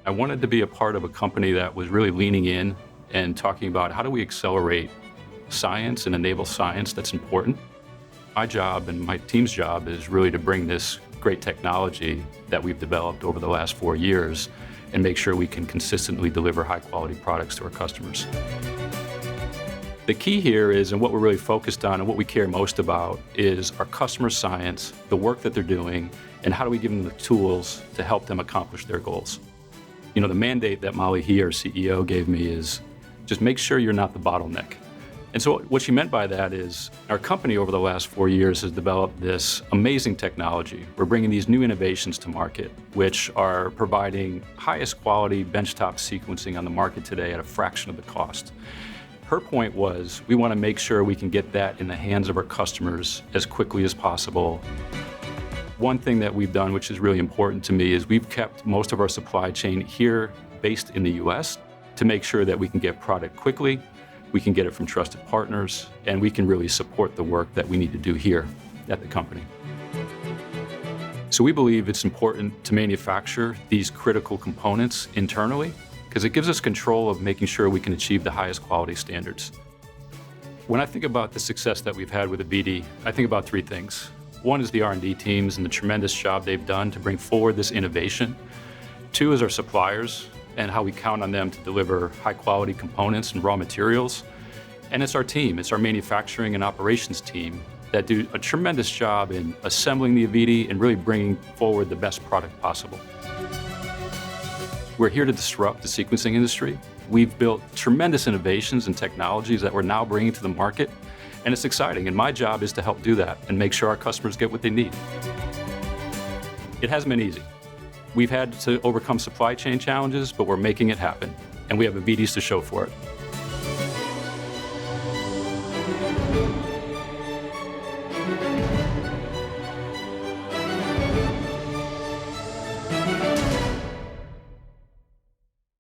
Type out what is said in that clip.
I wanted to be a part of a company that was really leaning in and talking about how do we accelerate science and enable science that's important. My job and my team's job is really to bring this great technology that we've developed over the last 4 years and make sure we can consistently deliver high-quality products to our customers. The key here is, and what we're really focused on and what we care most about, is our customer science, the work that they're doing, and how do we give them the tools to help them accomplish their goals. You know, the mandate that Molly He, our CEO, gave me is just make sure you're not the bottleneck. And so what she meant by that is our company over the last 4 years has developed this amazing technology. We're bringing these new innovations to market, which are providing highest quality benchtop sequencing on the market today at a fraction of the cost. Her point was we want to make sure we can get that in the hands of our customers as quickly as possible. One thing that we've done, which is really important to me, is we've kept most of our supply chain here based in the US to make sure that we can get product quickly, we can get it from trusted partners, and we can really support the work that we need to do here at the company. So we believe it's important to manufacture these critical components internally because it gives us control of making sure we can achieve the highest quality standards. When I think about the success that we've had with the BD, I think about three things. One is the R&D teams and the tremendous job they've done to bring forward this innovation. Two is our suppliers and how we count on them to deliver high-quality components and raw materials. And it's our team, it's our manufacturing and operations team that do a tremendous job in assembling the AVITI and really bringing forward the best product possible. We're here to disrupt the sequencing industry. We've built tremendous innovations and technologies that we're now bringing to the market, and it's exciting, and my job is to help do that and make sure our customers get what they need. It hasn't been easy. We've had to overcome supply chain challenges, but we're making it happen, and we have AVITIs to show for it.